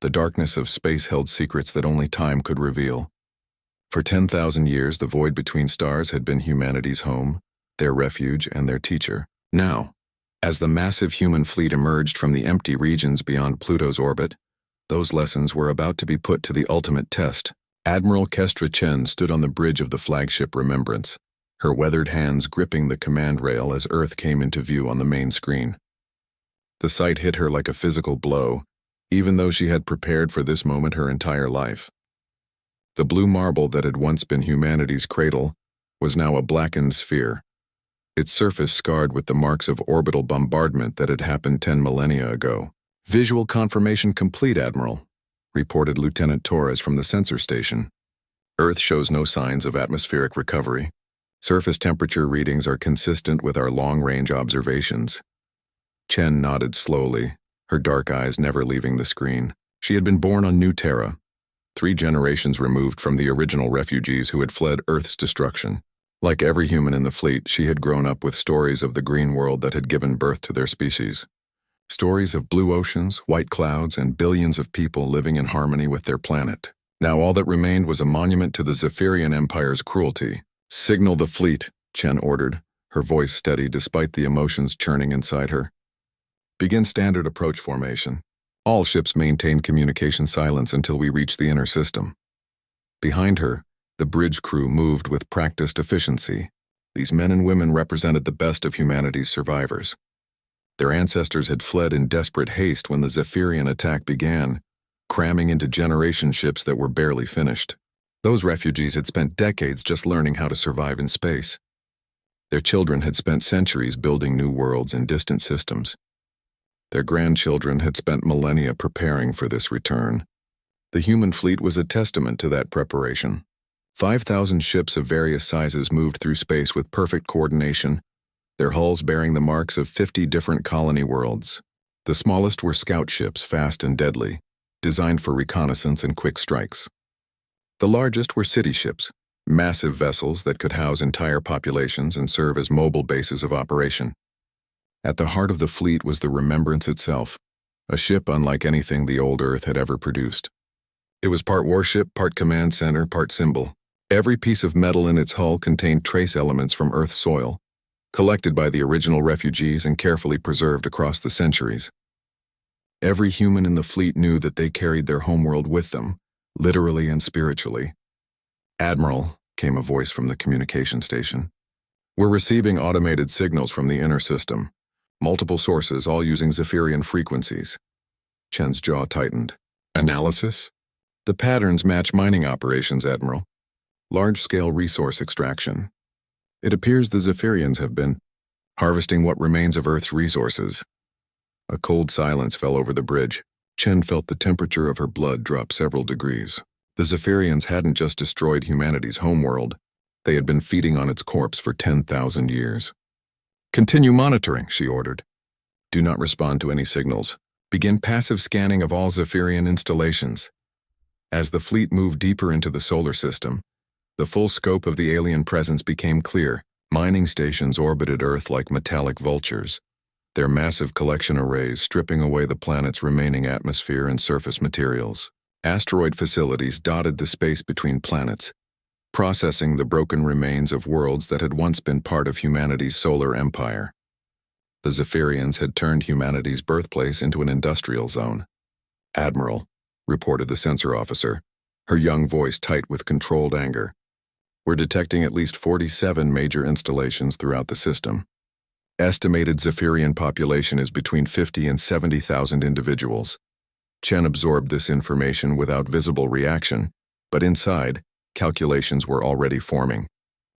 The darkness of space held secrets that only time could reveal. For 10,000 years, the void between stars had been humanity's home, their refuge, and their teacher. Now, as the massive human fleet emerged from the empty regions beyond Pluto's orbit, those lessons were about to be put to the ultimate test. Admiral Kestra Chen stood on the bridge of the flagship Remembrance, her weathered hands gripping the command rail as Earth came into view on the main screen. The sight hit her like a physical blow, even though she had prepared for this moment her entire life. The blue marble that had once been humanity's cradle was now a blackened sphere, its surface scarred with the marks of orbital bombardment that had happened 10 millennia ago. "Visual confirmation complete, Admiral," reported Lieutenant Torres from the sensor station. "Earth shows no signs of atmospheric recovery. Surface temperature readings are consistent with our long-range observations." Chen nodded slowly, her dark eyes never leaving the screen. She had been born on New Terra, 3 generations removed from the original refugees who had fled Earth's destruction. Like every human in the fleet, she had grown up with stories of the green world that had given birth to their species. Stories of blue oceans, white clouds, and billions of people living in harmony with their planet. Now all that remained was a monument to the Zephyrian Empire's cruelty. "Signal the fleet," Chen ordered, her voice steady despite the emotions churning inside her. "Begin standard approach formation. All ships maintain communication silence until we reach the inner system." Behind her, the bridge crew moved with practiced efficiency. These men and women represented the best of humanity's survivors. Their ancestors had fled in desperate haste when the Zephyrian attack began, cramming into generation ships that were barely finished. Those refugees had spent decades just learning how to survive in space. Their children had spent centuries building new worlds in distant systems. Their grandchildren had spent millennia preparing for this return. The human fleet was a testament to that preparation. 5,000 ships of various sizes moved through space with perfect coordination, their hulls bearing the marks of 50 different colony worlds. The smallest were scout ships, fast and deadly, designed for reconnaissance and quick strikes. The largest were city ships, massive vessels that could house entire populations and serve as mobile bases of operation. At the heart of the fleet was the Remembrance itself, a ship unlike anything the old Earth had ever produced. It was part warship, part command center, part symbol. Every piece of metal in its hull contained trace elements from Earth's soil, collected by the original refugees and carefully preserved across the centuries. Every human in the fleet knew that they carried their homeworld with them, literally and spiritually. "Admiral," came a voice from the communication station. "We're receiving automated signals from the inner system. Multiple sources, all using Zephyrian frequencies." Chen's jaw tightened. "Analysis?" "The patterns match mining operations, Admiral. Large-scale resource extraction. It appears the Zephyrians have been harvesting what remains of Earth's resources." A cold silence fell over the bridge. Chen felt the temperature of her blood drop several degrees. The Zephyrians hadn't just destroyed humanity's homeworld. They had been feeding on its corpse for 10,000 years. "Continue monitoring," she ordered. "Do not respond to any signals. Begin passive scanning of all Zephyrian installations." As the fleet moved deeper into the solar system, the full scope of the alien presence became clear. Mining stations orbited Earth like metallic vultures, their massive collection arrays stripping away the planet's remaining atmosphere and surface materials. Asteroid facilities dotted the space between planets, processing the broken remains of worlds that had once been part of humanity's solar empire. The Zephyrians had turned humanity's birthplace into an industrial zone. "Admiral," reported the sensor officer, her young voice tight with controlled anger. "We're detecting at least 47 major installations throughout the system. Estimated Zephyrian population is between 50 and 70,000 individuals." Chen absorbed this information without visible reaction, but inside, calculations were already forming.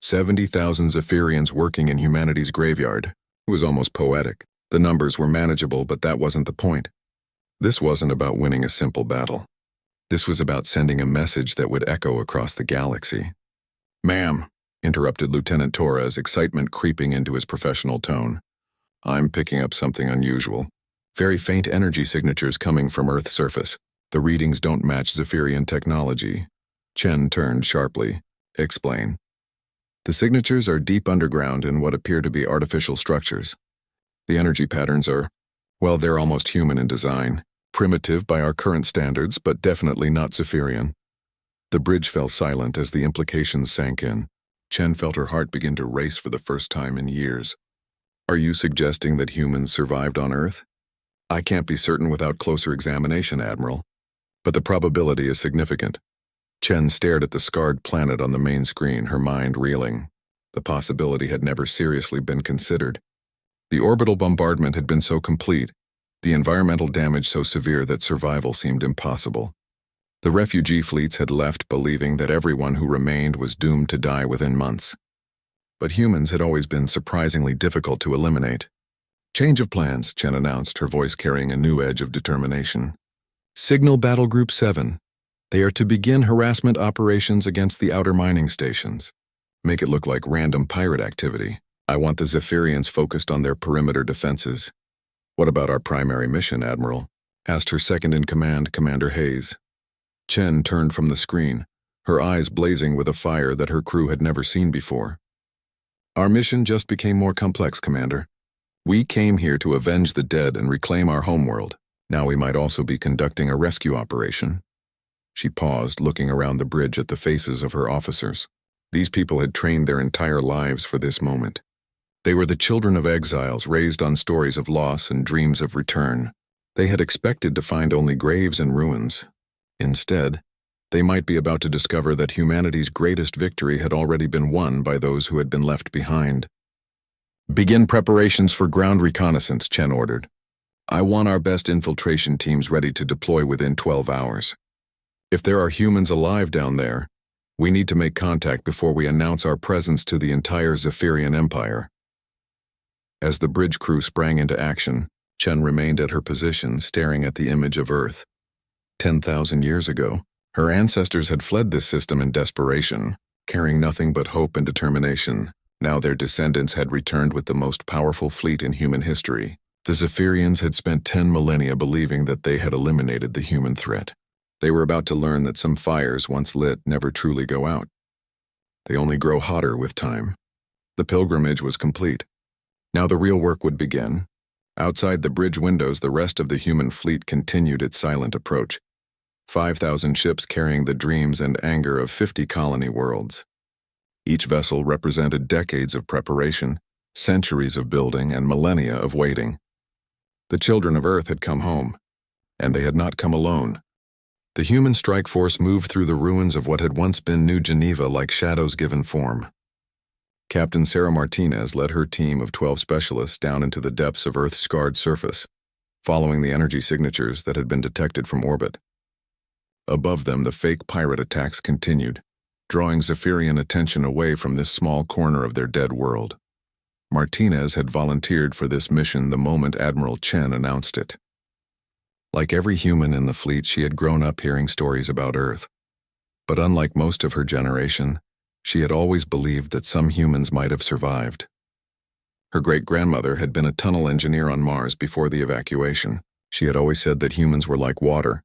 70,000 Zephyrians working in humanity's graveyard. It was almost poetic. The numbers were manageable, but that wasn't the point. This wasn't about winning a simple battle. This was about sending a message that would echo across the galaxy. "Ma'am," interrupted Lieutenant Torres, excitement creeping into his professional tone. "I'm picking up something unusual. Very faint energy signatures coming from Earth's surface. The readings don't match Zephyrian technology." Chen turned sharply. "Explain." "The signatures are deep underground in what appear to be artificial structures. The energy patterns are, well, they're almost human in design. Primitive by our current standards, but definitely not Zephyrian. The bridge fell silent as the implications sank in. Chen felt her heart begin to race for the first time in years. Are you suggesting that humans survived on Earth? I can't be certain without closer examination, Admiral. But the probability is significant. Chen stared at the scarred planet on the main screen, her mind reeling. The possibility had never seriously been considered. The orbital bombardment had been so complete, the environmental damage so severe that survival seemed impossible. The refugee fleets had left believing that everyone who remained was doomed to die within months. But humans had always been surprisingly difficult to eliminate. Change of plans, Chen announced, her voice carrying a new edge of determination. Signal Battle Group 7. They are to begin harassment operations against the outer mining stations. Make it look like random pirate activity. I want the Zephyrians focused on their perimeter defenses. What about our primary mission, Admiral? Asked her second-in-command, Commander Hayes. Chen turned from the screen, her eyes blazing with a fire that her crew had never seen before. Our mission just became more complex, Commander. We came here to avenge the dead and reclaim our homeworld. Now we might also be conducting a rescue operation. She paused, looking around the bridge at the faces of her officers. These people had trained their entire lives for this moment. They were the children of exiles raised on stories of loss and dreams of return. They had expected to find only graves and ruins. Instead, they might be about to discover that humanity's greatest victory had already been won by those who had been left behind. Begin preparations for ground reconnaissance, Chen ordered. I want our best infiltration teams ready to deploy within 12 hours. If there are humans alive down there, we need to make contact before we announce our presence to the entire Zephyrian Empire. As the bridge crew sprang into action, Chen remained at her position, staring at the image of Earth. 10,000 years ago, her ancestors had fled this system in desperation, carrying nothing but hope and determination. Now their descendants had returned with the most powerful fleet in human history. The Zephyrians had spent 10 millennia believing that they had eliminated the human threat. They were about to learn that some fires once lit never truly go out. They only grow hotter with time. The pilgrimage was complete. Now the real work would begin. Outside the bridge windows, the rest of the human fleet continued its silent approach. 5,000 ships carrying the dreams and anger of 50 colony worlds. Each vessel represented decades of preparation, centuries of building, and millennia of waiting. The children of Earth had come home, and they had not come alone. The human strike force moved through the ruins of what had once been New Geneva like shadows given form. Captain Sarah Martinez led her team of 12 specialists down into the depths of Earth's scarred surface, following the energy signatures that had been detected from orbit. Above them, the fake pirate attacks continued, drawing Zephyrian attention away from this small corner of their dead world. Martinez had volunteered for this mission the moment Admiral Chen announced it. Like every human in the fleet, she had grown up hearing stories about Earth. But unlike most of her generation, she had always believed that some humans might have survived. Her great-grandmother had been a tunnel engineer on Mars before the evacuation. She had always said that humans were like water.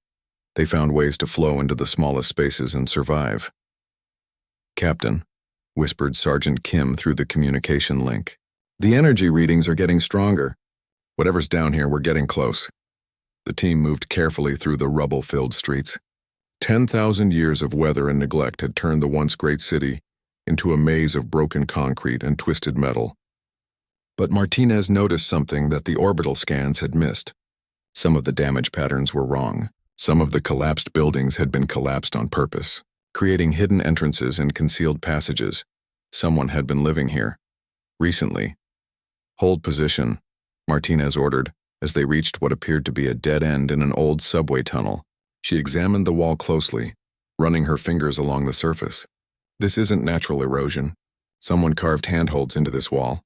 They found ways to flow into the smallest spaces and survive. "Captain," whispered Sergeant Kim through the communication link. "The energy readings are getting stronger. Whatever's down here, we're getting close." The team moved carefully through the rubble-filled streets. 10,000 years of weather and neglect had turned the once great city into a maze of broken concrete and twisted metal. But Martinez noticed something that the orbital scans had missed. Some of the damage patterns were wrong. Some of the collapsed buildings had been collapsed on purpose, creating hidden entrances and concealed passages. Someone had been living here. Recently. "Hold position," Martinez ordered, as they reached what appeared to be a dead end in an old subway tunnel. She examined the wall closely, running her fingers along the surface. This isn't natural erosion. Someone carved handholds into this wall.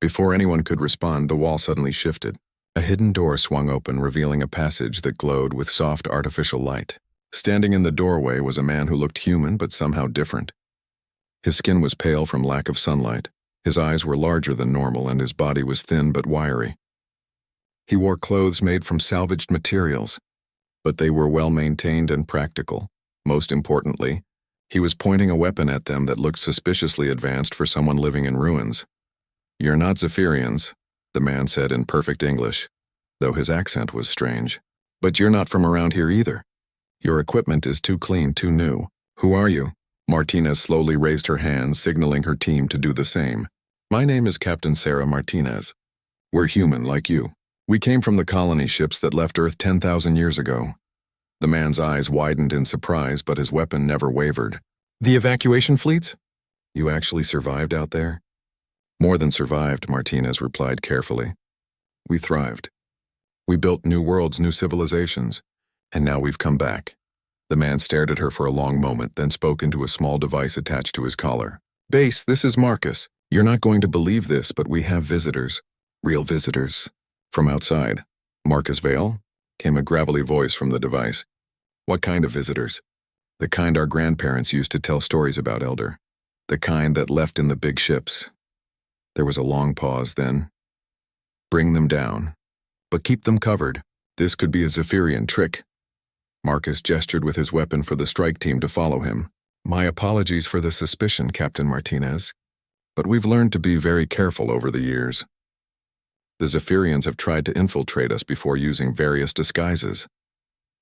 Before anyone could respond, the wall suddenly shifted. A hidden door swung open, revealing a passage that glowed with soft artificial light. Standing in the doorway was a man who looked human but somehow different. His skin was pale from lack of sunlight. His eyes were larger than normal, and his body was thin but wiry. He wore clothes made from salvaged materials, but they were well-maintained and practical. Most importantly, he was pointing a weapon at them that looked suspiciously advanced for someone living in ruins. "You're not Zephyrians," the man said in perfect English, though his accent was strange. But you're not from around here either. Your equipment is too clean, too new. Who are you? Martinez slowly raised her hand, signaling her team to do the same. My name is Captain Sarah Martinez. We're human, like you. We came from the colony ships that left Earth 10,000 years ago. The man's eyes widened in surprise, but his weapon never wavered. The evacuation fleets? You actually survived out there? More than survived, Martinez replied carefully. We thrived. We built new worlds, new civilizations, and now we've come back. The man stared at her for a long moment, then spoke into a small device attached to his collar. Base, this is Marcus. You're not going to believe this, but we have visitors. Real visitors. From outside. Marcus Vale? Came a gravelly voice from the device. What kind of visitors? The kind our grandparents used to tell stories about, Elder. The kind that left in the big ships. There was a long pause, then. Bring them down. But keep them covered. This could be a Zephyrian trick. Marcus gestured with his weapon for the strike team to follow him. My apologies for the suspicion, Captain Martinez. But we've learned to be very careful over the years. The Zephyrians have tried to infiltrate us before using various disguises.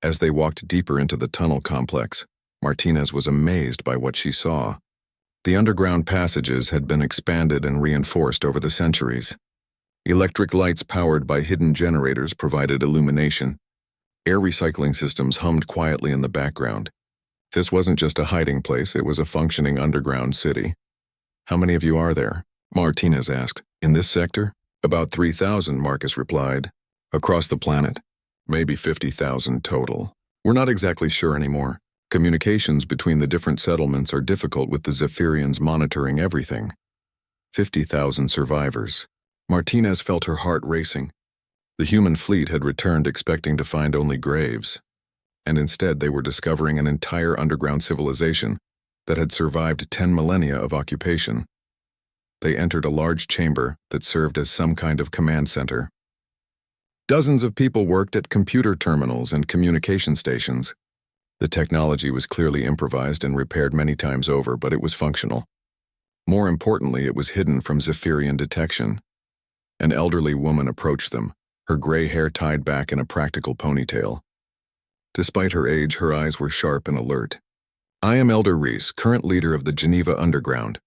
As they walked deeper into the tunnel complex, Martinez was amazed by what she saw. The underground passages had been expanded and reinforced over the centuries. Electric lights powered by hidden generators provided illumination. Air recycling systems hummed quietly in the background. This wasn't just a hiding place, it was a functioning underground city. How many of you are there? Martinez asked. In this sector? About 3,000, Marcus replied. Across the planet? Maybe 50,000 total. We're not exactly sure anymore. Communications between the different settlements are difficult with the Zephyrians monitoring everything. 50,000 survivors. Martinez felt her heart racing. The human fleet had returned expecting to find only graves, and instead they were discovering an entire underground civilization that had survived 10 millennia of occupation. They entered a large chamber that served as some kind of command center. Dozens of people worked at computer terminals and communication stations. The technology was clearly improvised and repaired many times over, but it was functional. More importantly, it was hidden from Zephyrian detection. An elderly woman approached them, her gray hair tied back in a practical ponytail. Despite her age, her eyes were sharp and alert. I am Elder Reese, current leader of the Geneva Underground.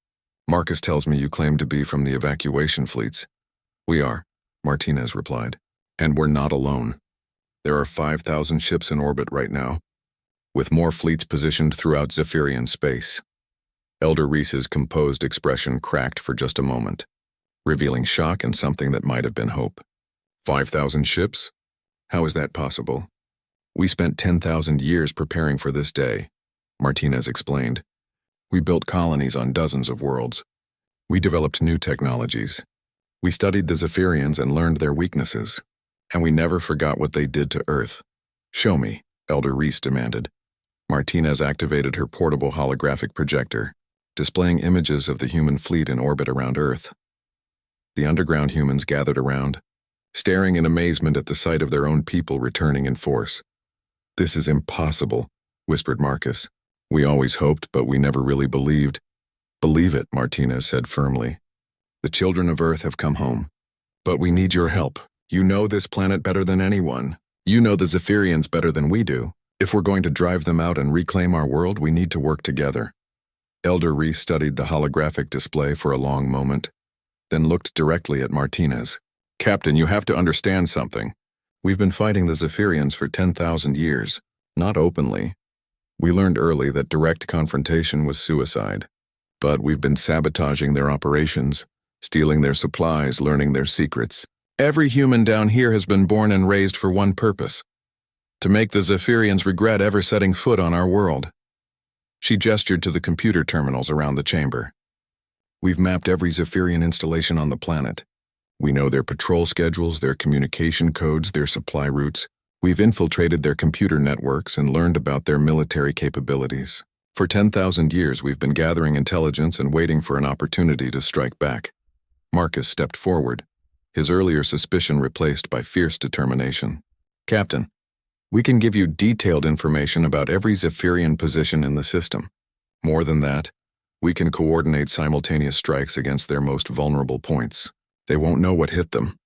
Marcus tells me you claim to be from the evacuation fleets. We are, Martinez replied. And we're not alone. There are 5,000 ships in orbit right now, with more fleets positioned throughout Zephyrian space. Elder Reese's composed expression cracked for just a moment, revealing shock and something that might have been hope. 5,000 ships? How is that possible? We spent 10,000 years preparing for this day, Martinez explained. We built colonies on dozens of worlds. We developed new technologies. We studied the Zephyrians and learned their weaknesses. And we never forgot what they did to Earth. Show me, Elder Reese demanded. Martinez activated her portable holographic projector, displaying images of the human fleet in orbit around Earth. The underground humans gathered around, staring in amazement at the sight of their own people returning in force. This is impossible, whispered Marcus. We always hoped, but we never really believed. Believe it, Martinez said firmly. The children of Earth have come home. But we need your help. You know this planet better than anyone. You know the Zephyrians better than we do. If we're going to drive them out and reclaim our world, we need to work together. Elder Reese studied the holographic display for a long moment, then looked directly at Martinez. Captain, you have to understand something. We've been fighting the Zephyrians for 10,000 years, not openly. We learned early that direct confrontation was suicide. But we've been sabotaging their operations, stealing their supplies, learning their secrets. Every human down here has been born and raised for one purpose: to make the Zephyrians regret ever setting foot on our world. She gestured to the computer terminals around the chamber. We've mapped every Zephyrian installation on the planet. We know their patrol schedules, their communication codes, their supply routes. We've infiltrated their computer networks and learned about their military capabilities. For 10,000 years, we've been gathering intelligence and waiting for an opportunity to strike back. Marcus stepped forward, his earlier suspicion replaced by fierce determination. Captain, we can give you detailed information about every Zephyrian position in the system. More than that, we can coordinate simultaneous strikes against their most vulnerable points. They won't know what hit them.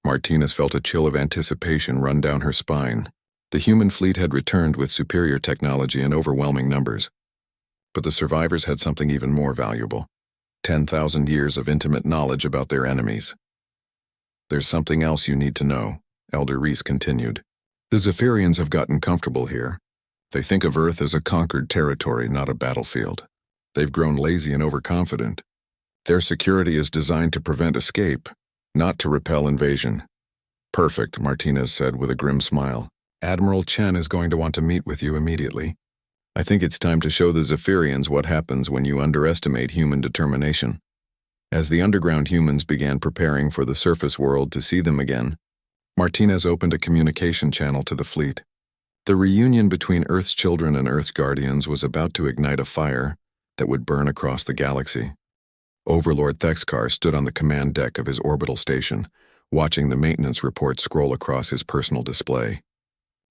Martinez felt a chill of anticipation run down her spine. The human fleet had returned with superior technology and overwhelming numbers. But the survivors had something even more valuable: 10,000 years of intimate knowledge about their enemies. "There's something else you need to know," Elder Reese continued. "The Zephyrians have gotten comfortable here. They think of Earth as a conquered territory, not a battlefield. They've grown lazy and overconfident. Their security is designed to prevent escape, not to repel invasion." "Perfect," Martinez said with a grim smile. "Admiral Chen is going to want to meet with you immediately. I think it's time to show the Zephyrians what happens when you underestimate human determination." As the underground humans began preparing for the surface world to see them again, Martinez opened a communication channel to the fleet. The reunion between Earth's children and Earth's guardians was about to ignite a fire that would burn across the galaxy. Overlord Thexkar stood on the command deck of his orbital station, watching the maintenance report scroll across his personal display.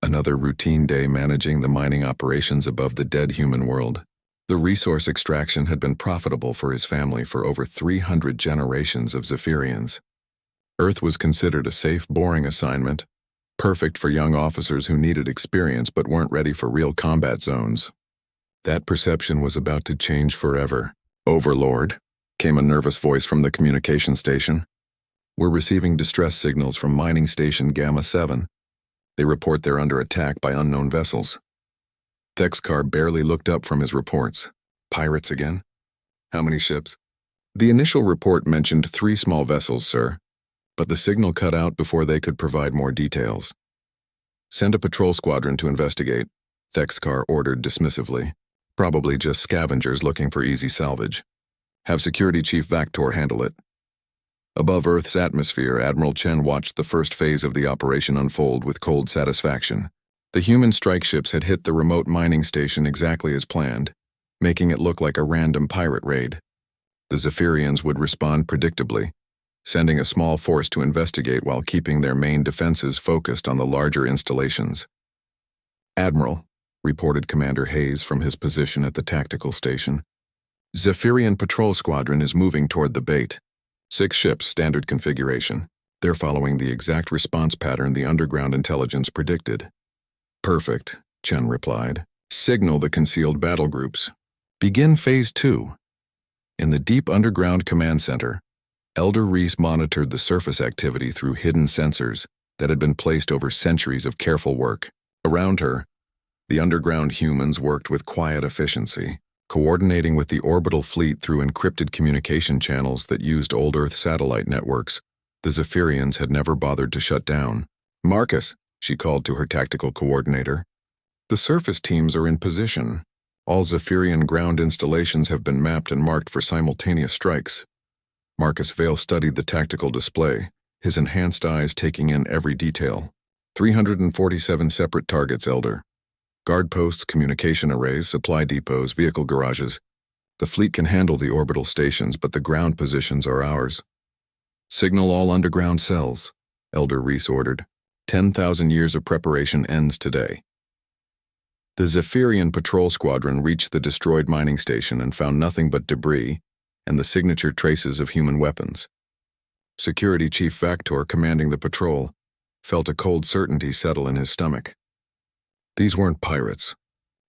Another routine day managing the mining operations above the dead human world. The resource extraction had been profitable for his family for over 300 generations of Zephyrians. Earth was considered a safe, boring assignment, perfect for young officers who needed experience but weren't ready for real combat zones. That perception was about to change forever. "Overlord," came a nervous voice from the communication station. "We're receiving distress signals from mining station Gamma 7. They report they're under attack by unknown vessels." Thexkar barely looked up from his reports. "Pirates again? How many ships?" "The initial report mentioned 3 small vessels, sir, but the signal cut out before they could provide more details." "Send a patrol squadron to investigate," Thexkar ordered dismissively. "Probably just scavengers looking for easy salvage. Have Security Chief Vactor handle it." Above Earth's atmosphere, Admiral Chen watched the first phase of the operation unfold with cold satisfaction. The human strike ships had hit the remote mining station exactly as planned, making it look like a random pirate raid. The Zephyrians would respond predictably, sending a small force to investigate while keeping their main defenses focused on the larger installations. "Admiral," reported Commander Hayes from his position at the tactical station, "Zephyrian patrol squadron is moving toward the bait. 6 ships, standard configuration. They're following the exact response pattern the underground intelligence predicted." "Perfect," Chen replied. "Signal the concealed battle groups. Begin Phase 2. In the deep underground command center, Elder Reese monitored the surface activity through hidden sensors that had been placed over centuries of careful work. Around her, the underground humans worked with quiet efficiency, coordinating with the orbital fleet through encrypted communication channels that used old Earth satellite networks the Zephyrians had never bothered to shut down. "Marcus," she called to her tactical coordinator, "the surface teams are in position. All Zephyrian ground installations have been mapped and marked for simultaneous strikes." Marcus Vale studied the tactical display, his enhanced eyes taking in every detail. 347 separate targets, Elder. Guard posts, communication arrays, supply depots, vehicle garages. The fleet can handle the orbital stations, but the ground positions are ours. "Signal all underground cells," Elder Reese ordered. 10,000 years of preparation ends today. The Zephyrian patrol squadron reached the destroyed mining station and found nothing but debris and the signature traces of human weapons. Security Chief Vactor, commanding the patrol, felt a cold certainty settle in his stomach. These weren't pirates.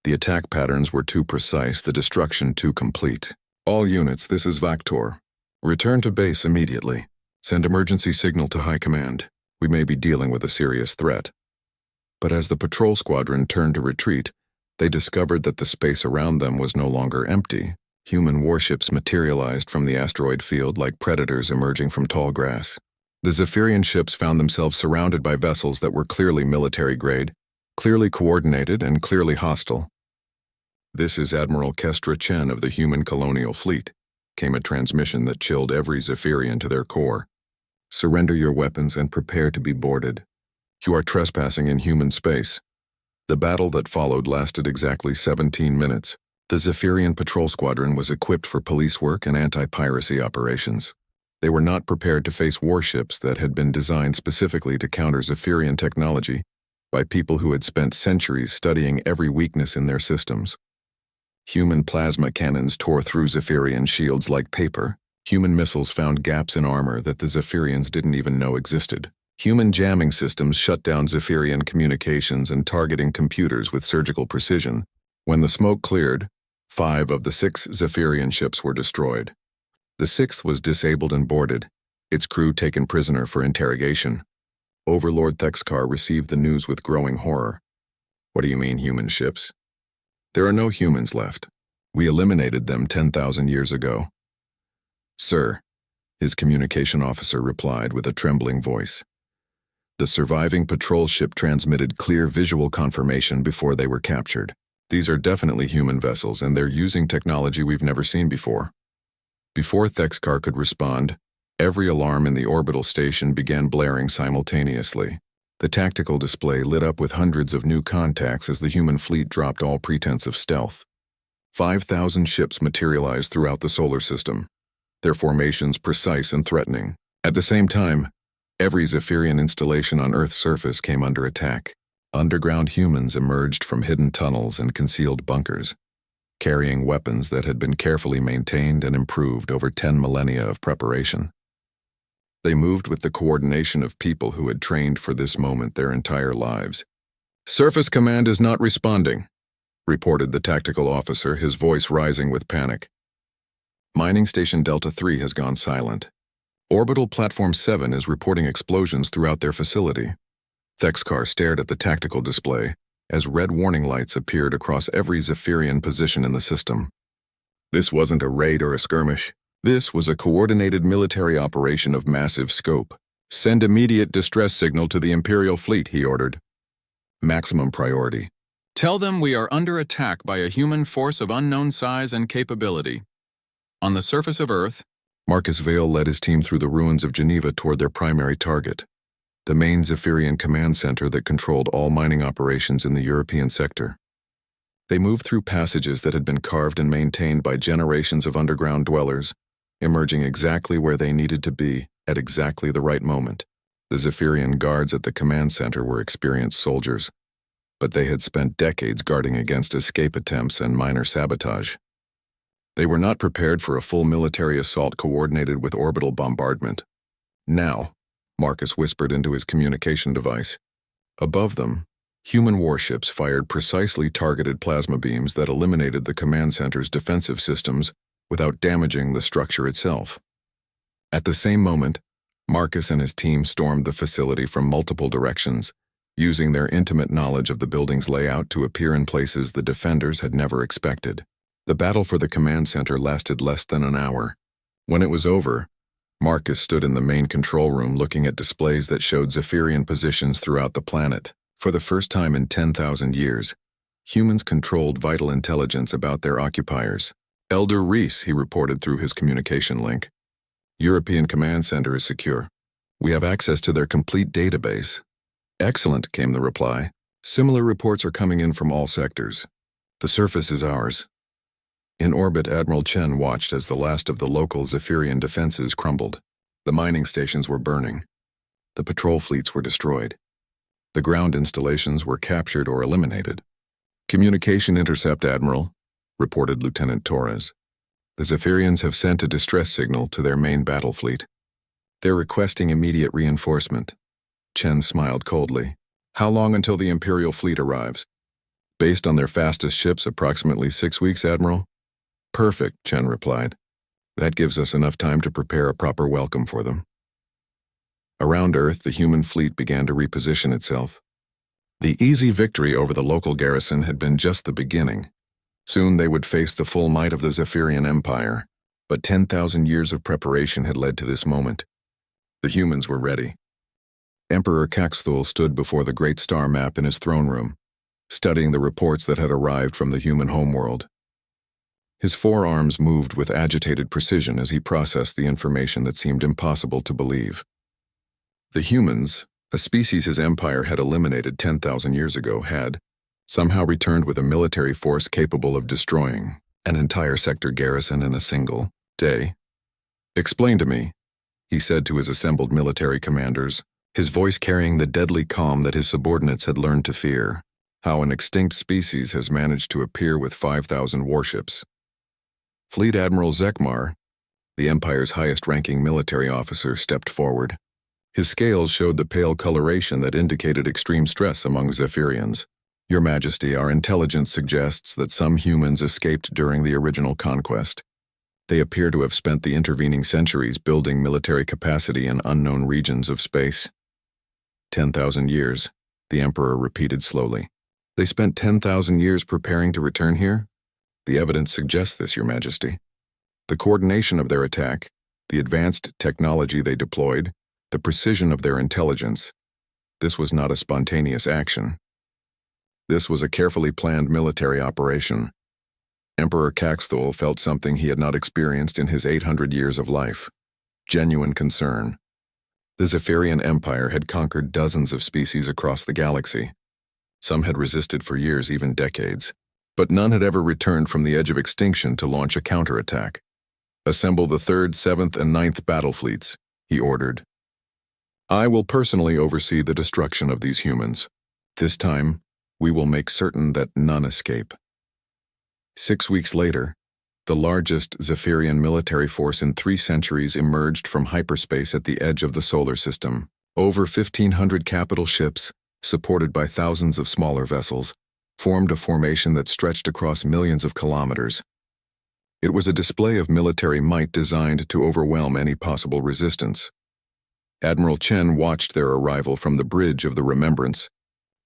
The attack patterns were too precise, the destruction too complete. "All units, this is Vactor. Return to base immediately. Send emergency signal to High Command. We may be dealing with a serious threat." But as the patrol squadron turned to retreat, they discovered that the space around them was no longer empty. Human warships materialized from the asteroid field like predators emerging from tall grass. The Zephyrian ships found themselves surrounded by vessels that were clearly military-grade, clearly coordinated, and clearly hostile. "This is Admiral Kestra Chen of the Human Colonial Fleet," came a transmission that chilled every Zephyrian to their core. "Surrender your weapons and prepare to be boarded. You are trespassing in human space." The battle that followed lasted exactly 17 minutes. The Zephyrian patrol squadron was equipped for police work and anti-piracy operations. They were not prepared to face warships that had been designed specifically to counter Zephyrian technology by people who had spent centuries studying every weakness in their systems. Human plasma cannons tore through Zephyrian shields like paper. Human missiles found gaps in armor that the Zephyrians didn't even know existed. Human jamming systems shut down Zephyrian communications and targeting computers with surgical precision. When the smoke cleared, 5 of the 6 Zephyrian ships were destroyed. The 6th was disabled and boarded, its crew taken prisoner for interrogation. Overlord Thexkar received the news with growing horror. What do you mean, human ships? There are no humans left. We eliminated them 10,000 years ago. Sir, his communication officer replied with a trembling voice. The surviving patrol ship transmitted clear visual confirmation before they were captured. These are definitely human vessels, and they're using technology we've never seen before. Before Thexkar could respond, every alarm in the orbital station began blaring simultaneously. The tactical display lit up with hundreds of new contacts as the human fleet dropped all pretense of stealth. 5,000 ships materialized throughout the solar system, their formations precise and threatening. At the same time, every Zephyrian installation on Earth's surface came under attack. Underground humans emerged from hidden tunnels and concealed bunkers, carrying weapons that had been carefully maintained and improved over 10 millennia of preparation. They moved with the coordination of people who had trained for this moment their entire lives. "Surface Command is not responding," reported the tactical officer, his voice rising with panic. "Mining Station Delta 3 has gone silent. Orbital Platform 7 is reporting explosions throughout their facility." Thexkar stared at the tactical display as red warning lights appeared across every Zephyrian position in the system. This wasn't a raid or a skirmish. This was a coordinated military operation of massive scope. "Send immediate distress signal to the Imperial fleet," he ordered. "Maximum priority. Tell them we are under attack by a human force of unknown size and capability. On the surface of Earth." Marcus Vale led his team through the ruins of Geneva toward their primary target, the main Zephyrian command center that controlled all mining operations in the European sector. They moved through passages that had been carved and maintained by generations of underground dwellers, emerging exactly where they needed to be at exactly the right moment. The Zephyrian guards at the command center were experienced soldiers, but they had spent decades guarding against escape attempts and minor sabotage. They were not prepared for a full military assault coordinated with orbital bombardment. "Now," Marcus whispered into his communication device. Above them, human warships fired precisely targeted plasma beams that eliminated the command center's defensive systems without damaging the structure itself. At the same moment, Marcus and his team stormed the facility from multiple directions, using their intimate knowledge of the building's layout to appear in places the defenders had never expected. The battle for the command center lasted less than an hour. When it was over, Marcus stood in the main control room looking at displays that showed Zephyrian positions throughout the planet. For the first time in 10,000 years, humans controlled vital intelligence about their occupiers. "Elder Reese," he reported through his communication link. "European Command Center is secure. We have access to their complete database." "Excellent," came the reply. "Similar reports are coming in from all sectors. The surface is ours." In orbit, Admiral Chen watched as the last of the local Zephyrian defenses crumbled. The mining stations were burning. The patrol fleets were destroyed. The ground installations were captured or eliminated. "Communication intercept, Admiral," reported Lieutenant Torres. "The Zephyrians have sent a distress signal to their main battle fleet. They're requesting immediate reinforcement." Chen smiled coldly. "How long until the Imperial fleet arrives?" "Based on their fastest ships, approximately 6 weeks, Admiral." "Perfect," Chen replied. "That gives us enough time to prepare a proper welcome for them." Around Earth, the human fleet began to reposition itself. The easy victory over the local garrison had been just the beginning. Soon they would face the full might of the Zephyrian Empire, but 10,000 years of preparation had led to this moment. The humans were ready. Emperor Caxthul stood before the Great Star map in his throne room, studying the reports that had arrived from the human homeworld. His forearms moved with agitated precision as he processed the information that seemed impossible to believe. The humans, a species his empire had eliminated 10,000 years ago, had somehow returned with a military force capable of destroying an entire sector garrison in a single day. "Explain to me," he said to his assembled military commanders, his voice carrying the deadly calm that his subordinates had learned to fear, "how an extinct species has managed to appear with 5,000 warships." Fleet Admiral Zekmar, the Empire's highest-ranking military officer, stepped forward. His scales showed the pale coloration that indicated extreme stress among Zephyrians. Your Majesty, our intelligence suggests that some humans escaped during the original conquest. They appear to have spent the intervening centuries building military capacity in unknown regions of space. 10,000 years, the Emperor repeated slowly. They spent 10,000 years preparing to return here? The evidence suggests this, Your Majesty. The coordination of their attack, the advanced technology they deployed, the precision of their intelligence. This was not a spontaneous action. This was a carefully planned military operation. Emperor Caxthul felt something he had not experienced in his 800 years of life. Genuine concern. The Zephyrian Empire had conquered dozens of species across the galaxy. Some had resisted for years, even decades. But none had ever returned from the edge of extinction to launch a counterattack. Assemble the 3rd, 7th, and 9th battle fleets, he ordered. I will personally oversee the destruction of these humans. This time, we will make certain that none escape. 6 weeks later, the largest Zephyrian military force in 3 centuries emerged from hyperspace at the edge of the solar system. Over 1,500 capital ships, supported by thousands of smaller vessels, formed a formation that stretched across millions of kilometers. It was a display of military might designed to overwhelm any possible resistance. Admiral Chen watched their arrival from the bridge of the Remembrance,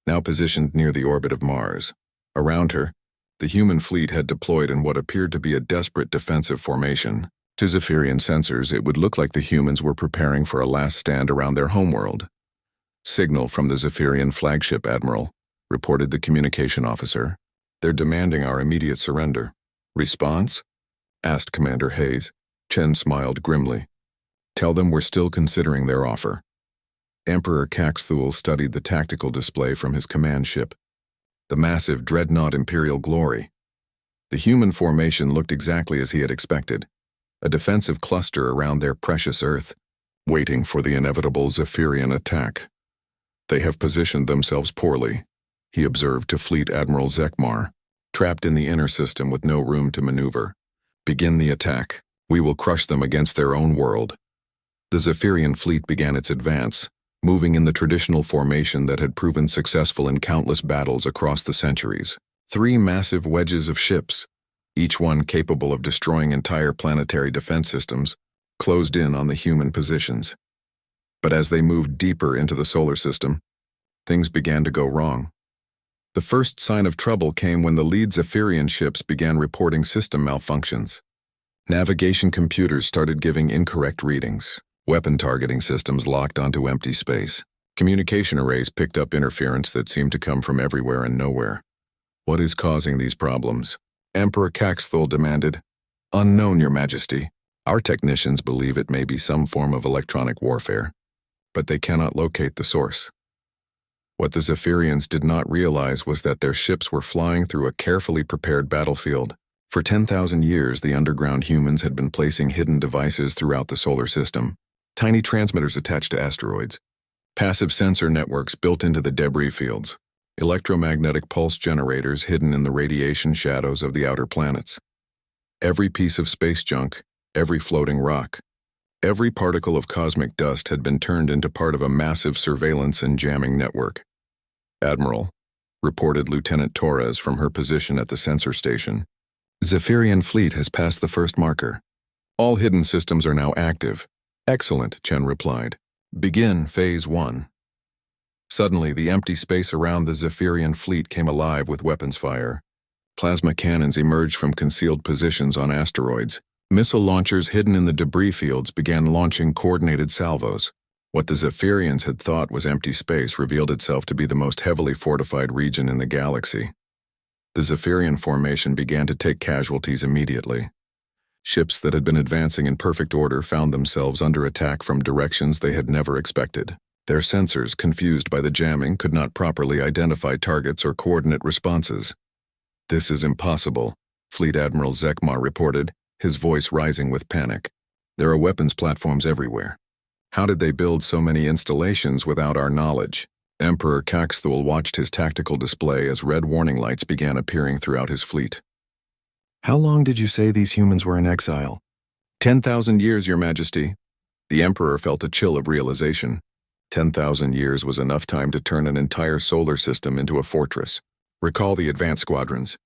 now positioned near the orbit of Mars. Around her, the human fleet had deployed in what appeared to be a desperate defensive formation. To Zephyrian sensors, it would look like the humans were preparing for a last stand around their homeworld. Signal from the Zephyrian flagship, Admiral, reported the communication officer. They're demanding our immediate surrender. Response? Asked Commander Hayes. Chen smiled grimly. Tell them we're still considering their offer. Emperor Caxthul studied the tactical display from his command ship. The massive dreadnought Imperial Glory. The human formation looked exactly as he had expected. A defensive cluster around their precious Earth, waiting for the inevitable Zephyrian attack. They have positioned themselves poorly, he observed to Fleet Admiral Zekmar, trapped in the inner system with no room to maneuver. Begin the attack. We will crush them against their own world. The Zephyrian fleet began its advance, moving in the traditional formation that had proven successful in countless battles across the centuries. 3 massive wedges of ships, each one capable of destroying entire planetary defense systems, closed in on the human positions. But as they moved deeper into the solar system, things began to go wrong. The first sign of trouble came when the lead Zephyrian ships began reporting system malfunctions. Navigation computers started giving incorrect readings. Weapon targeting systems locked onto empty space. Communication arrays picked up interference that seemed to come from everywhere and nowhere. What is causing these problems? Emperor Caxthul demanded. Unknown, Your Majesty. Our technicians believe it may be some form of electronic warfare, but they cannot locate the source. What the Zephyrians did not realize was that their ships were flying through a carefully prepared battlefield. For 10,000 years, the underground humans had been placing hidden devices throughout the solar system. Tiny transmitters attached to asteroids, passive sensor networks built into the debris fields, electromagnetic pulse generators hidden in the radiation shadows of the outer planets. Every piece of space junk, every floating rock, every particle of cosmic dust had been turned into part of a massive surveillance and jamming network. Admiral, reported Lieutenant Torres from her position at the sensor station. Zephyrian fleet has passed the first marker. All hidden systems are now active. Excellent, Chen replied. Begin Phase 1. Suddenly, the empty space around the Zephyrian fleet came alive with weapons fire. Plasma cannons emerged from concealed positions on asteroids. Missile launchers hidden in the debris fields began launching coordinated salvos. What the Zephyrians had thought was empty space revealed itself to be the most heavily fortified region in the galaxy. The Zephyrian formation began to take casualties immediately. Ships that had been advancing in perfect order found themselves under attack from directions they had never expected. Their sensors, confused by the jamming, could not properly identify targets or coordinate responses. This is impossible, Fleet Admiral Zekmar reported, his voice rising with panic. There are weapons platforms everywhere. How did they build so many installations without our knowledge? Emperor Caxthul watched his tactical display as red warning lights began appearing throughout his fleet. How long did you say these humans were in exile? 10,000 years, Your Majesty. The Emperor felt a chill of realization. 10,000 years was enough time to turn an entire solar system into a fortress. Recall the advanced squadrons.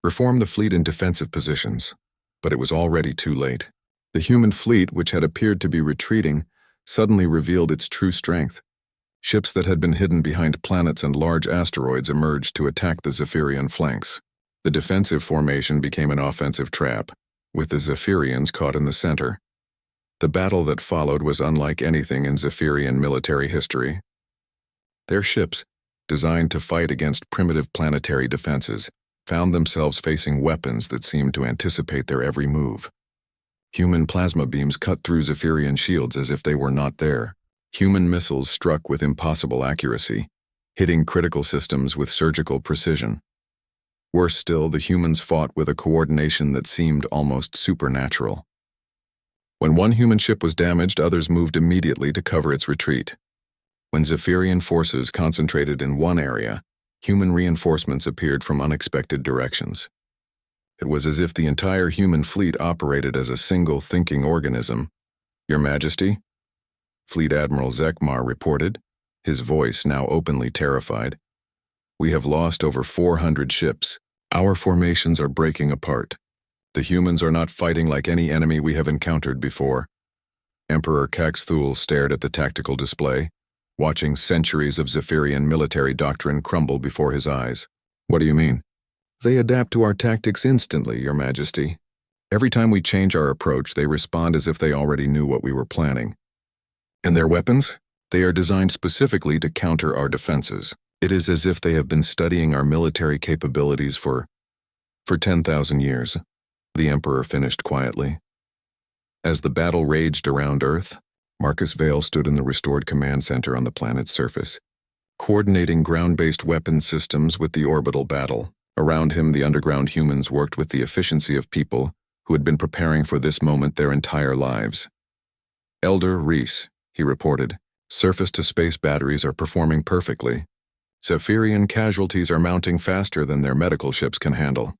Reform the fleet in defensive positions. But it was already too late. The human fleet, which had appeared to be retreating, suddenly revealed its true strength. Ships that had been hidden behind planets and large asteroids emerged to attack the Zephyrian flanks. The defensive formation became an offensive trap, with the Zephyrians caught in the center. The battle that followed was unlike anything in Zephyrian military history. Their ships, designed to fight against primitive planetary defenses, found themselves facing weapons that seemed to anticipate their every move. Human plasma beams cut through Zephyrian shields as if they were not there. Human missiles struck with impossible accuracy, hitting critical systems with surgical precision. Worse still, the humans fought with a coordination that seemed almost supernatural. When one human ship was damaged, others moved immediately to cover its retreat. When Zephyrian forces concentrated in one area, human reinforcements appeared from unexpected directions. It was as if the entire human fleet operated as a single thinking organism. "Your Majesty?" Fleet Admiral Zekmar reported, his voice now openly terrified. "We have lost over 400 ships. Our formations are breaking apart. The humans are not fighting like any enemy we have encountered before." Emperor Caxthul stared at the tactical display, watching centuries of Zephyrian military doctrine crumble before his eyes. "What do you mean?" "They adapt to our tactics instantly, Your Majesty. Every time we change our approach, they respond as if they already knew what we were planning. And their weapons? They are designed specifically to counter our defenses. It is as if they have been studying our military capabilities for 10,000 years. The Emperor finished quietly. As the battle raged around Earth, Marcus Vale stood in the restored command center on the planet's surface, coordinating ground-based weapon systems with the orbital battle. Around him, the underground humans worked with the efficiency of people who had been preparing for this moment their entire lives. "Elder Reese," he reported, "surface-to-space batteries are performing perfectly. Zephyrian casualties are mounting faster than their medical ships can handle."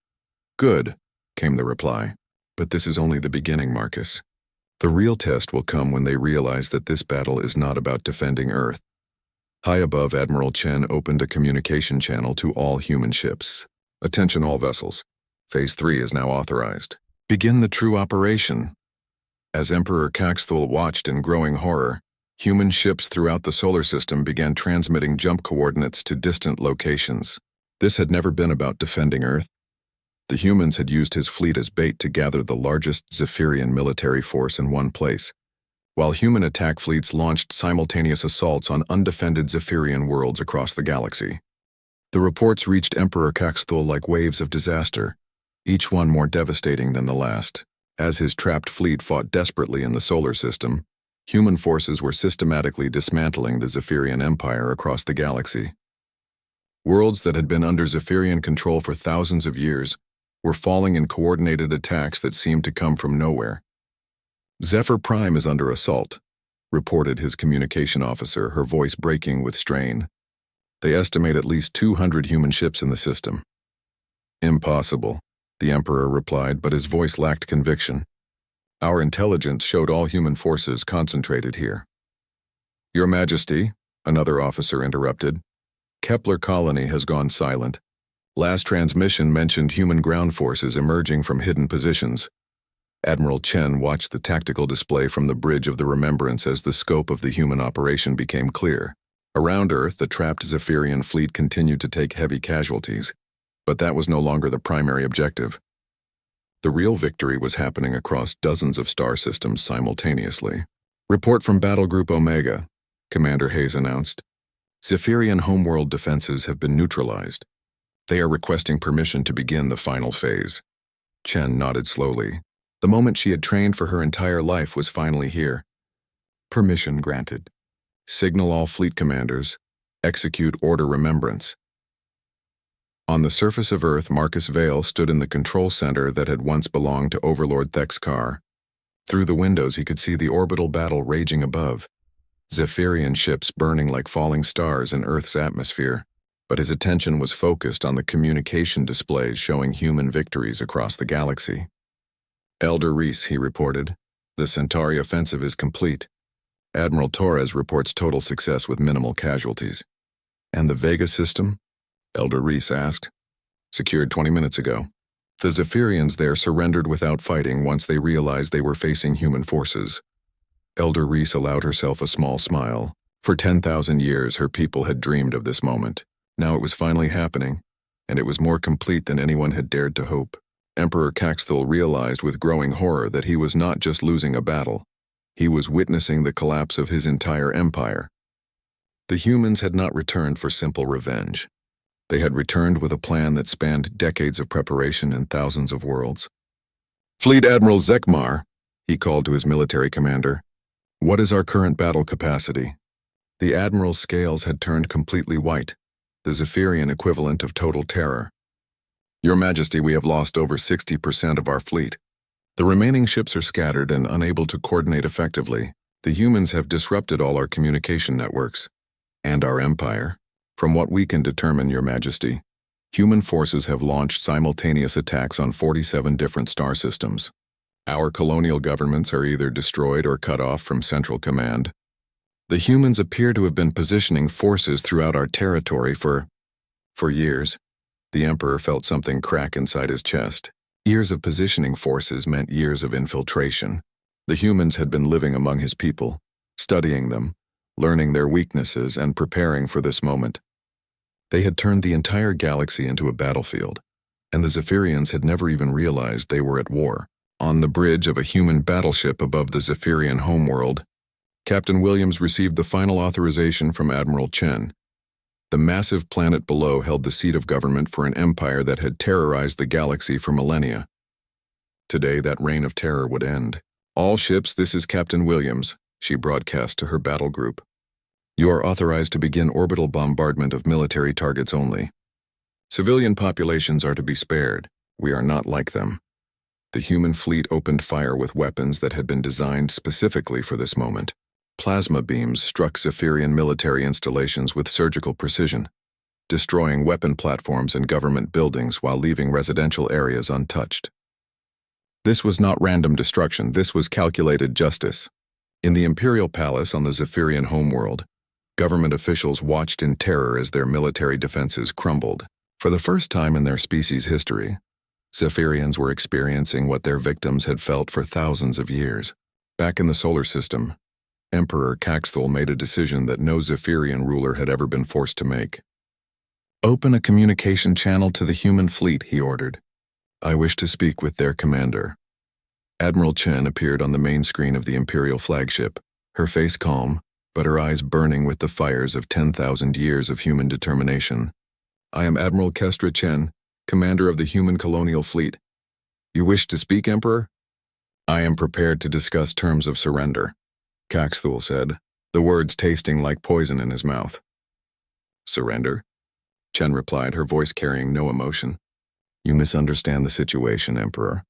"Good," came the reply. "But this is only the beginning, Marcus. The real test will come when they realize that this battle is not about defending Earth." High above, Admiral Chen opened a communication channel to all human ships. "Attention all vessels. Phase 3 is now authorized. Begin the true operation." As Emperor Caxthul watched in growing horror, human ships throughout the solar system began transmitting jump coordinates to distant locations. This had never been about defending Earth. The humans had used his fleet as bait to gather the largest Zephyrian military force in one place, while human attack fleets launched simultaneous assaults on undefended Zephyrian worlds across the galaxy. The reports reached Emperor Caxthul like waves of disaster, each one more devastating than the last. As his trapped fleet fought desperately in the solar system, human forces were systematically dismantling the Zephyrian Empire across the galaxy. Worlds that had been under Zephyrian control for thousands of years were falling in coordinated attacks that seemed to come from nowhere. "Zephyr Prime is under assault," reported his communication officer, her voice breaking with strain. "They estimate at least 200 human ships in the system." "Impossible," the Emperor replied, but his voice lacked conviction. "Our intelligence showed all human forces concentrated here." "Your Majesty," another officer interrupted, "Kepler colony has gone silent. Last transmission mentioned human ground forces emerging from hidden positions." Admiral Chen watched the tactical display from the bridge of the Remembrance as the scope of the human operation became clear. Around Earth, the trapped Zephyrian fleet continued to take heavy casualties, but that was no longer the primary objective. The real victory was happening across dozens of star systems simultaneously. "Report from Battle Group Omega," Commander Hayes announced. "Zephyrian homeworld defenses have been neutralized. They are requesting permission to begin the final phase." Chen nodded slowly. The moment she had trained for her entire life was finally here. "Permission granted. Signal all fleet commanders. Execute Order Remembrance." On the surface of Earth, Marcus Vale stood in the control center that had once belonged to Overlord Thexkar. Through the windows he could see the orbital battle raging above, Zephyrian ships burning like falling stars in Earth's atmosphere, but his attention was focused on the communication displays showing human victories across the galaxy. "Elder Reese," he reported, "the Centauri offensive is complete. Admiral Torres reports total success with minimal casualties. And the Vega system? Elder Reese asked. Secured 20 minutes ago. The Zephyrians there surrendered without fighting once they realized they were facing human forces. Elder Reese allowed herself a small smile. For 10,000 years, her people had dreamed of this moment. Now it was finally happening, and it was more complete than anyone had dared to hope. Emperor Caxthul realized with growing horror that he was not just losing a battle. He was witnessing the collapse of his entire empire. The humans had not returned for simple revenge. They had returned with a plan that spanned decades of preparation and thousands of worlds. Fleet Admiral Zekmar, he called to his military commander. What is our current battle capacity? The admiral's scales had turned completely white, the Zephyrian equivalent of total terror. Your Majesty, we have lost over 60% of our fleet. The remaining ships are scattered and unable to coordinate effectively. The humans have disrupted all our communication networks. And our empire. From what we can determine, Your Majesty, human forces have launched simultaneous attacks on 47 different star systems. Our colonial governments are either destroyed or cut off from central command. The humans appear to have been positioning forces throughout our territory for years. The Emperor felt something crack inside his chest. Years of positioning forces meant years of infiltration. The humans had been living among his people, studying them, learning their weaknesses, and preparing for this moment. They had turned the entire galaxy into a battlefield, and the Zephyrians had never even realized they were at war. On the bridge of a human battleship above the Zephyrian homeworld, Captain Williams received the final authorization from Admiral Chen. The massive planet below held the seat of government for an empire that had terrorized the galaxy for millennia. Today, that reign of terror would end. All ships, this is Captain Williams, she broadcast to her battle group. You are authorized to begin orbital bombardment of military targets only. Civilian populations are to be spared. We are not like them. The human fleet opened fire with weapons that had been designed specifically for this moment. Plasma beams struck Zephyrian military installations with surgical precision, destroying weapon platforms and government buildings while leaving residential areas untouched. This was not random destruction, this was calculated justice. In the Imperial Palace on the Zephyrian homeworld, government officials watched in terror as their military defenses crumbled. For the first time in their species' history, Zephyrians were experiencing what their victims had felt for thousands of years. Back in the solar system, Emperor Caxthul made a decision that no Zephyrian ruler had ever been forced to make. Open a communication channel to the human fleet, he ordered. I wish to speak with their commander. Admiral Chen appeared on the main screen of the Imperial flagship, her face calm, but her eyes burning with the fires of 10,000 years of human determination. I am Admiral Kestra Chen, commander of the human colonial fleet. You wish to speak, Emperor? I am prepared to discuss terms of surrender, Caxthul said, the words tasting like poison in his mouth. Surrender? Chen replied, her voice carrying no emotion. You misunderstand the situation, Emperor.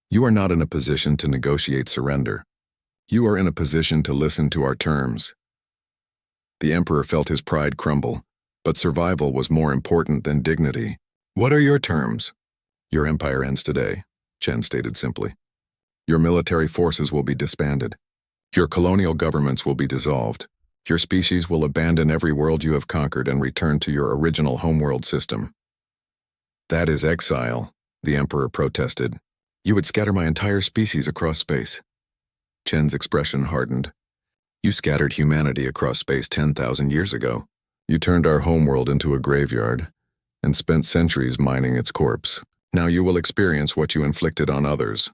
You are not in a position to negotiate surrender. You are in a position to listen to our terms. The Emperor felt his pride crumble, but survival was more important than dignity. What are your terms? Your empire ends today, Chen stated simply. Your military forces will be disbanded. Your colonial governments will be dissolved. Your species will abandon every world you have conquered and return to your original homeworld system. That is exile, the Emperor protested. You would scatter my entire species across space. Chen's expression hardened. You scattered humanity across space 10,000 years ago. You turned our homeworld into a graveyard and spent centuries mining its corpse. Now you will experience what you inflicted on others.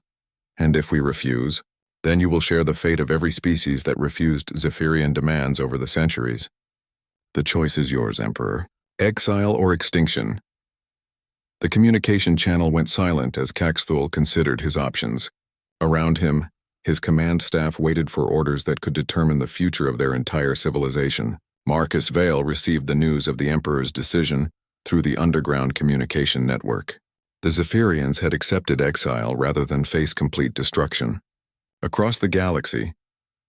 And if we refuse, then you will share the fate of every species that refused Zephyrian demands over the centuries. The choice is yours, Emperor. Exile or extinction. The communication channel went silent as Caxthul considered his options. Around him, his command staff waited for orders that could determine the future of their entire civilization. Marcus Vale received the news of the Emperor's decision through the underground communication network. The Zephyrians had accepted exile rather than face complete destruction. Across the galaxy,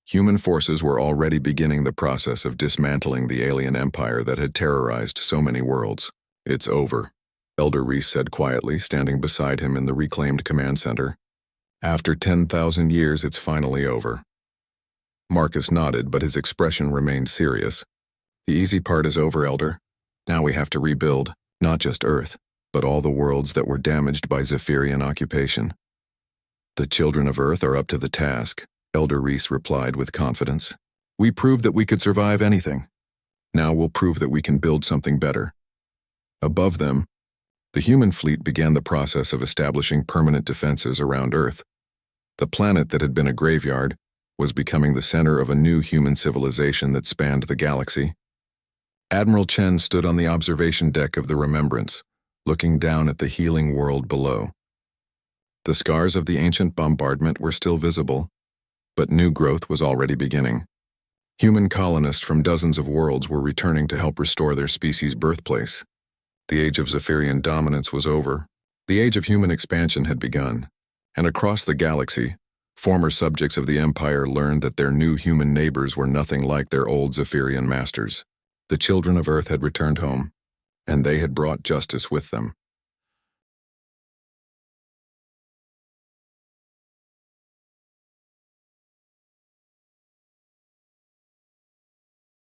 human forces were already beginning the process of dismantling the alien empire that had terrorized so many worlds. It's over, Elder Reese said quietly, standing beside him in the reclaimed command center. After 10,000 years, it's finally over. Marcus nodded, but his expression remained serious. The easy part is over, Elder. Now we have to rebuild, not just Earth, but all the worlds that were damaged by Zephyrian occupation. The children of Earth are up to the task, Elder Reese replied with confidence. We proved that we could survive anything. Now we'll prove that we can build something better. Above them, the human fleet began the process of establishing permanent defenses around Earth. The planet that had been a graveyard was becoming the center of a new human civilization that spanned the galaxy. Admiral Chen stood on the observation deck of the Remembrance, looking down at the healing world below. The scars of the ancient bombardment were still visible, but new growth was already beginning. Human colonists from dozens of worlds were returning to help restore their species' birthplace. The age of Zephyrian dominance was over. The age of human expansion had begun, and across the galaxy, former subjects of the Empire learned that their new human neighbors were nothing like their old Zephyrian masters. The children of Earth had returned home, and they had brought justice with them.